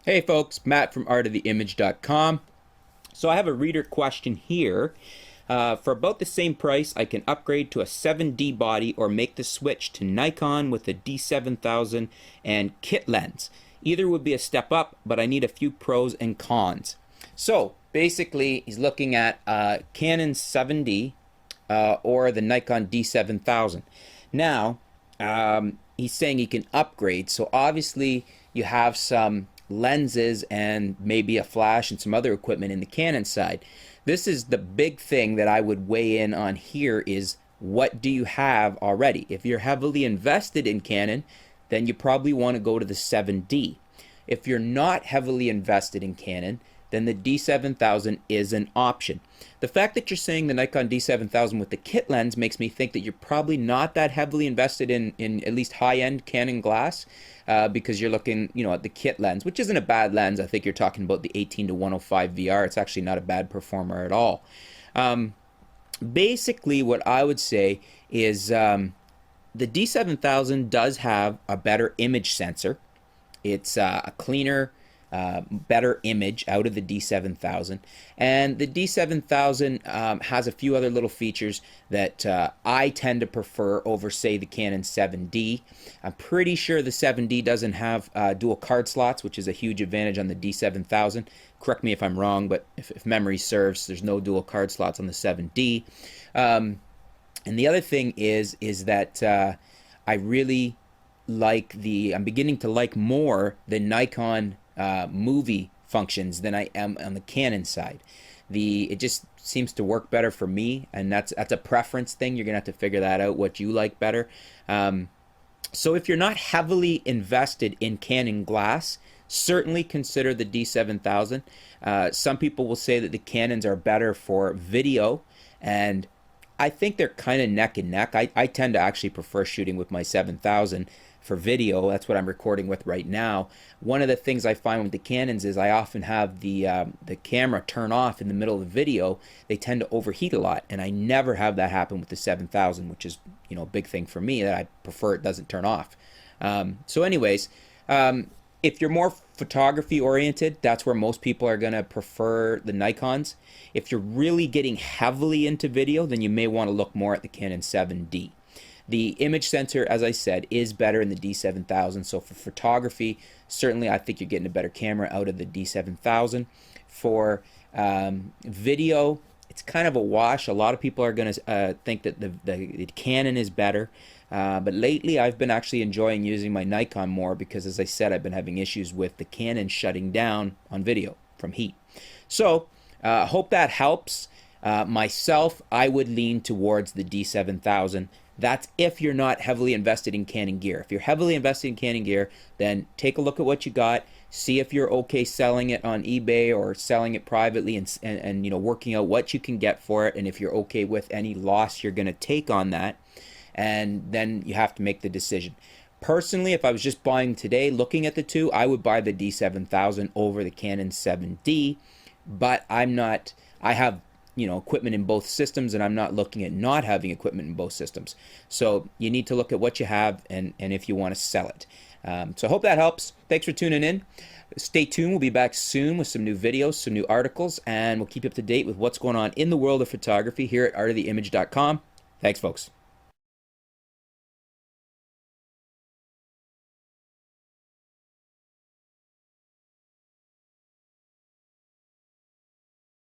Hey folks, Matt from artoftheimage.com. So I have a reader question here. For about the same price, I can upgrade to a 7D body or make the switch to Nikon with a D7000 and kit lens. Either would be a step up, but I need a few pros and cons. So basically, he's looking at Canon 7D or the Nikon D7000. Now, he's saying he can upgrade. So obviously, you have some lenses and maybe a flash and some other equipment in the Canon side. This is the big thing that I would weigh in on here is what do you have already? If you're heavily invested in Canon, then you probably want to go to the 7D. If you're not heavily invested in Canon, then the D7000 is an option. The fact that you're saying the Nikon D7000 with the kit lens makes me think that you're probably not that heavily invested in at least high-end Canon glass because you're looking, at the kit lens, which isn't a bad lens. I think you're talking about the 18-105 VR. It's actually not a bad performer at all. Basically, what I would say is the D7000 does have a better image sensor. It's a cleaner, better image out of the D7000, and the D7000 has a few other little features that I tend to prefer over, say, the Canon 7D. I'm pretty sure the 7D doesn't have dual card slots, which is a huge advantage on the D7000. Correct me if I'm wrong, but if memory serves, there's no dual card slots on the 7D. And the other thing is that I really I'm beginning to like more the Nikon movie functions than I am on the Canon side. It just seems to work better for me, and that's a preference thing. You're gonna have to figure that out, what you like better. So if you're not heavily invested in Canon glass, certainly consider the D7000. Some people will say that the Canons are better for video, and I think they're kind of neck and neck. I tend to actually prefer shooting with my 7000 for video. That's what I'm recording with right now. One of the things I find with the Canons is I often have the camera turn off in the middle of the video. They tend to overheat a lot, and I never have that happen with the 7000, which is a big thing for me, that I prefer it doesn't turn off. So anyways, if you're more photography oriented, that's where most people are going to prefer the Nikons. If you're really getting heavily into video, then you may want to look more at the Canon 7D. The image sensor, as I said, is better in the D7000. So for photography, certainly I think you're getting a better camera out of the D7000. For video, it's kind of a wash. A lot of people are going to think that the Canon is better. But lately, I've been actually enjoying using my Nikon more because, as I said, I've been having issues with the Canon shutting down on video from heat. So, hope that helps. Myself, I would lean towards the D7000. That's if you're not heavily invested in Canon gear. If you're heavily invested in Canon gear, then take a look at what you got. See if you're okay selling it on eBay or selling it privately, and working out what you can get for it, and if you're okay with any loss you're going to take on that. And then you have to make the decision. Personally, if I was just buying today, looking at the two, I would buy the D7000 over the Canon 7D, but I'm not, I have, equipment in both systems, and I'm not looking at not having equipment in both systems. So you need to look at what you have and if you want to sell it. So I hope that helps. Thanks for tuning in. Stay tuned. We'll be back soon with some new videos, some new articles, and we'll keep you up to date with what's going on in the world of photography here at artoftheimage.com. Thanks, folks.